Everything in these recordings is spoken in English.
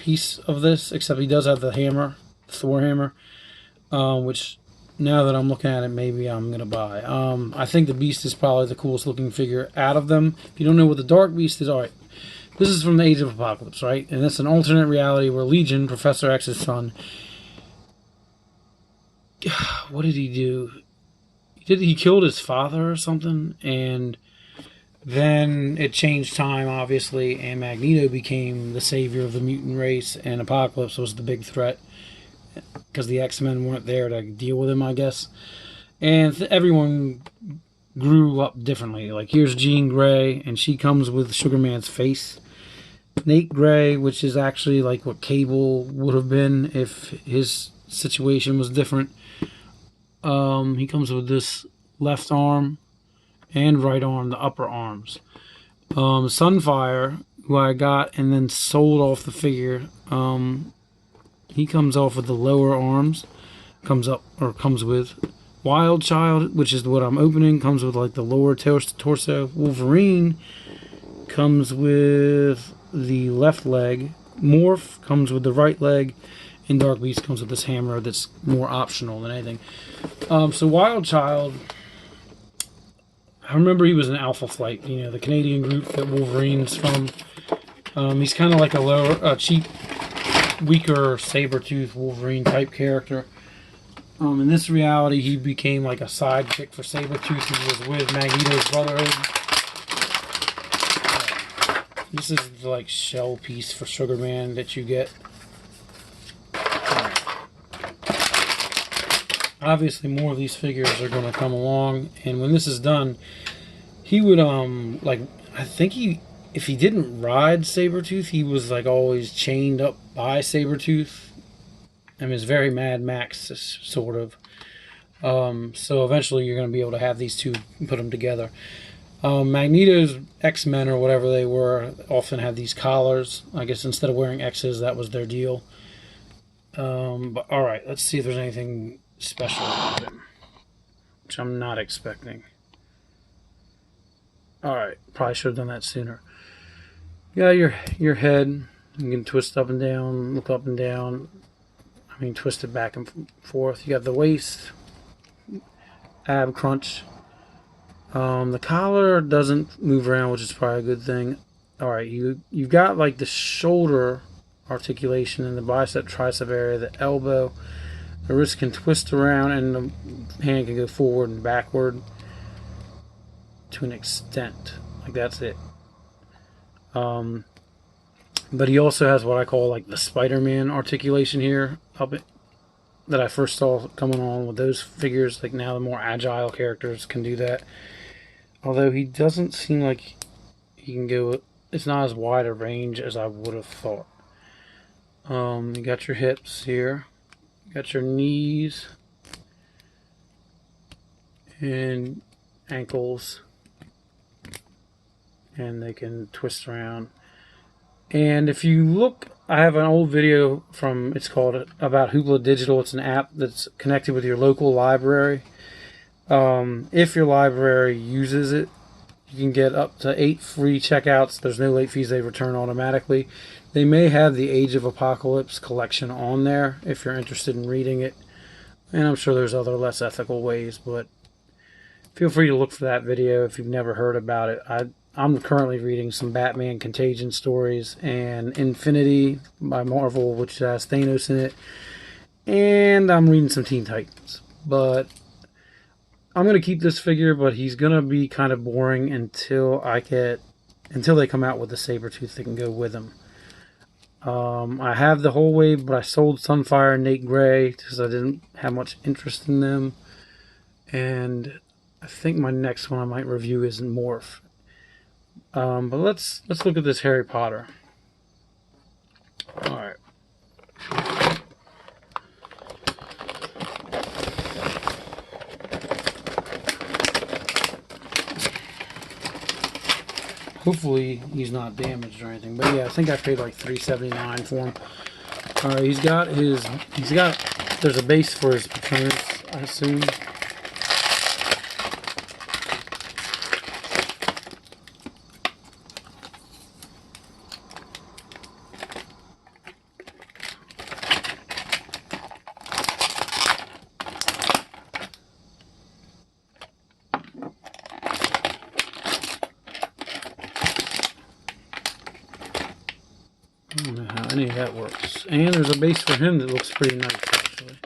piece of this, except he does have the hammer, the Thor hammer, which now that I'm looking at it, maybe I'm going to buy. I think the Beast is probably the coolest looking figure out of them. If you don't know what the Dark Beast is, alright. This is from the Age of Apocalypse, right? And it's an alternate reality where Legion, Professor X's son, what did he do? He killed his father or something, and then it changed time, obviously, and Magneto became the savior of the mutant race, and Apocalypse was the big threat because the X-Men weren't there to deal with him, I guess. And everyone grew up differently. Like, here's Jean Grey, and she comes with Sugar Man's face. Nate Gray, which is actually like what Cable would have been if his situation was different. He comes with this left arm and right arm, the upper arms. Sunfire, who I got and then sold off the figure, he comes off with the lower arms. Comes with Wild Child, which is what I'm opening, comes with like the lower torso. Wolverine comes with the left leg. Morph comes with the right leg, and Dark Beast comes with this hammer that's more optional than anything. So Wild Child, I remember he was in Alpha Flight, you know, the Canadian group that Wolverine's from. He's kind of like a cheap, weaker Sabretooth Wolverine type character. In this reality, he became like a sidekick for Sabretooth. He was with Magneto's Brotherhood. This is the like shell piece for Sugar Man that you get. Obviously, more of these figures are going to come along, and when this is done, he would like, I think if he didn't ride Sabretooth, he was like always chained up by Sabretooth. I mean, it's very Mad Max sort of. So eventually, you're going to be able to have these two and put them together. Magneto's X-Men, or whatever they were, often had these collars. I guess instead of wearing X's, that was their deal. But alright, let's see if there's anything special about him, which I'm not expecting. Alright, probably should have done that sooner. You got your head. You can twist up and down, look up and down. I mean, twist it back and forth. You got the waist, ab crunch. The collar doesn't move around, which is probably a good thing. Alright, you've got like the shoulder articulation in the bicep, tricep area, the elbow. The wrist can twist around and the hand can go forward and backward to an extent. Like, that's it. But he also has what I call like the Spider-Man articulation here that I first saw coming on with those figures. Like, now the more agile characters can do that. Although he doesn't seem like he can go, it's not as wide a range as I would have thought. You got your hips here. You got your knees and ankles. And they can twist around. And if you look, I have an old video it's called about Hoopla Digital. It's an app that's connected with your local library. If your library uses it, you can get up to 8 free checkouts. There's no late fees. They return automatically. They may have the Age of Apocalypse collection on there if you're interested in reading it. And I'm sure there's other less ethical ways, but feel free to look for that video if you've never heard about it. I'm currently reading some Batman Contagion stories and Infinity by Marvel, which has Thanos in it. And I'm reading some Teen Titans. But I'm going to keep this figure, but he's going to be kind of boring until they come out with the Sabretooth that can go with him. I have the whole wave, but I sold Sunfire and Nate Gray because I didn't have much interest in them. And I think my next one I might review is Morph. But let's look at this Harry Potter. All right. Hopefully he's not damaged or anything. But yeah, I think I paid like $3.79 for him. All right, there's a base for his Patronus, I assume. any of that works. And there's a base for him that looks pretty nice, actually.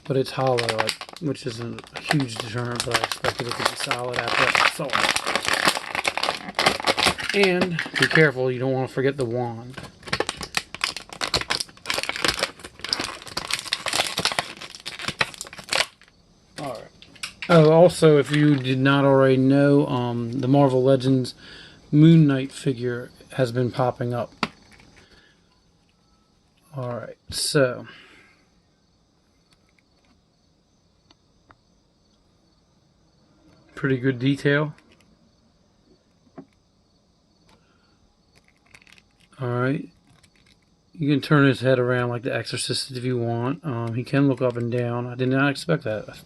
But it's hollow, which isn't a huge deterrent, but I expected it to be solid after I saw it. And be careful, you don't want to forget the wand. Alright. Oh, also, if you did not already know, the Marvel Legends Moon Knight figure has been popping up. Alright, so pretty good detail. Alright, you can turn his head around like the Exorcist if you want. He can look up and down. I did not expect that.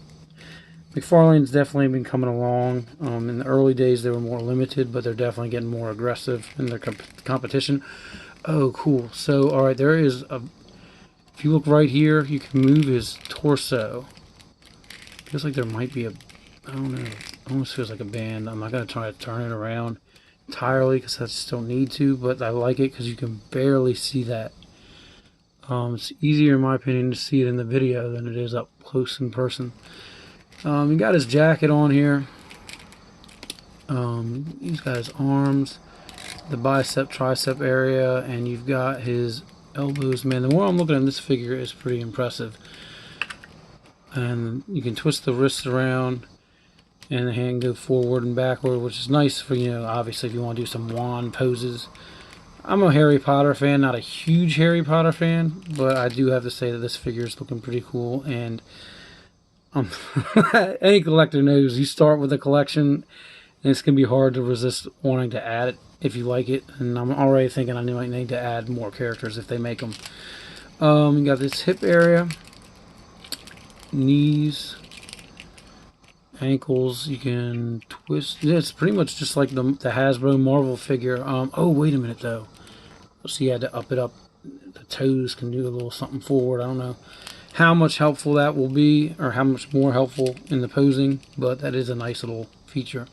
McFarlane's definitely been coming along. In the early days they were more limited, but they're definitely getting more aggressive in their competition. Oh, cool. So, alright, there is a... If you look right here, you can move his torso. Feels like there might be a... I don't know. It almost feels like a band. I'm not going to try to turn it around entirely because I just don't need to, but I like it because you can barely see that. It's easier, in my opinion, to see it in the video than it is up close in person. He got his jacket on here. He's got his arms, the bicep, tricep area, and you've got his elbows. Man, the more I'm looking at this figure is pretty impressive. And you can twist the wrists around, and the hand go forward and backward, which is nice for, you know, obviously if you want to do some wand poses. I'm a Harry Potter fan, not a huge Harry Potter fan, but I do have to say that this figure is looking pretty cool. And any collector knows you start with a collection and it's going to be hard to resist wanting to add it if you like it. And I'm already thinking I might need to add more characters if they make them. You got this hip area, knees, ankles. You can twist. It's pretty much just like the Hasbro Marvel figure. Oh, wait a minute though. So you had to up it up. The toes can do a little something forward. I don't know how much helpful that will be, or how much more helpful in the posing, but that is a nice little feature.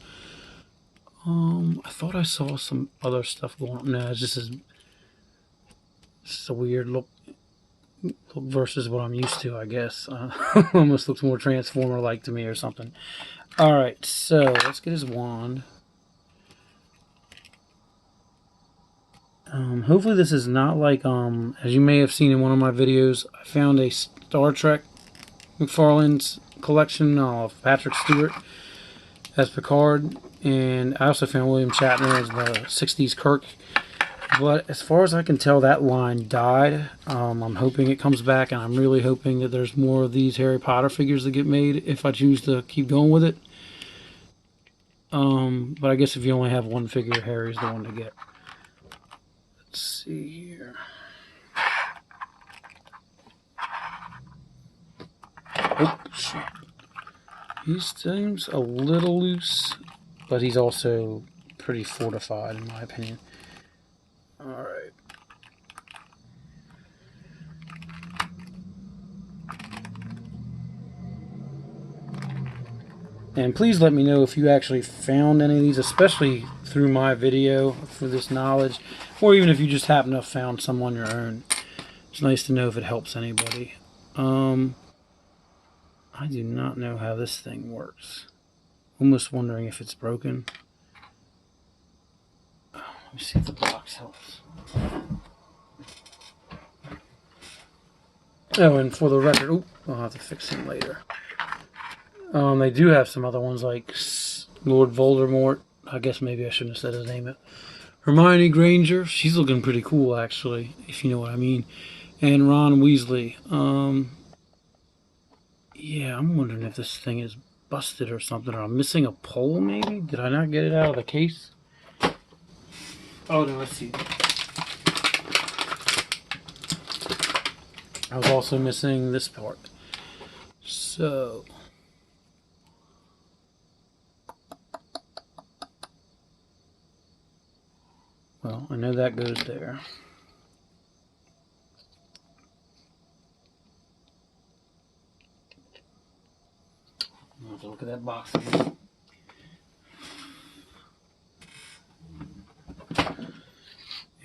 I thought I saw some other stuff going on. No, it's just a weird look versus what I'm used to, I guess. Almost looks more Transformer-like to me or something. Alright, so let's get his wand. Hopefully this is not like, as you may have seen in one of my videos, I found a Star Trek McFarlane's collection of Patrick Stewart as Picard, and I also found William Shatner as the 60s Kirk. But as far as I can tell, that line died. I'm hoping it comes back, and I'm really hoping that there's more of these Harry Potter figures that get made if I choose to keep going with it. But I guess if you only have one figure, Harry's the one to get. Let's see here. Oh, shoot. He seems a little loose, but he's also pretty fortified in my opinion. Alright. And please let me know if you actually found any of these, especially through my video for this knowledge, or even if you just happen to have found some on your own. It's nice to know if it helps anybody. I do not know how this thing works. Almost wondering if it's broken. Oh, let me see if the box helps. Oh, and for the record, I'll have to fix him later. They do have some other ones like Lord Voldemort. I guess maybe I shouldn't have said his name. Hermione Granger. She's looking pretty cool, actually, if you know what I mean. And Ron Weasley. Yeah, I'm wondering if this thing is busted or something, or I'm missing a pole, maybe? Did I not get it out of the case? Oh, no, let's see. I was also missing this part. So... well, I know that goes there. I'll have to look at that box again.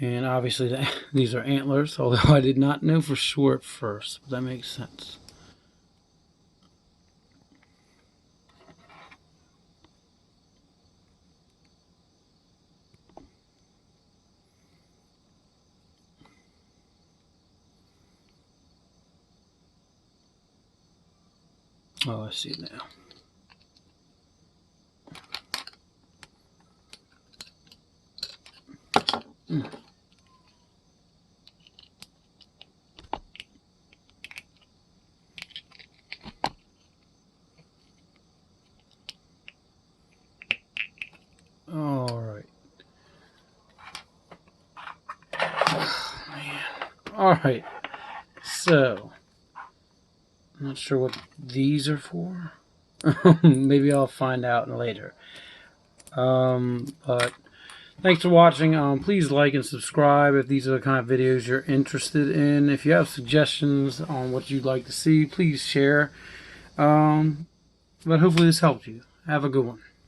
And obviously these are antlers, although I did not know for sure at first, but that makes sense. Oh, I see it now. All right. Oh, man. All right. So, I'm not sure what these are for. Maybe I'll find out later. But thanks for watching. Please like and subscribe if these are the kind of videos you're interested in. If you have suggestions on what you'd like to see, please share. But hopefully this helped you. Have a good one.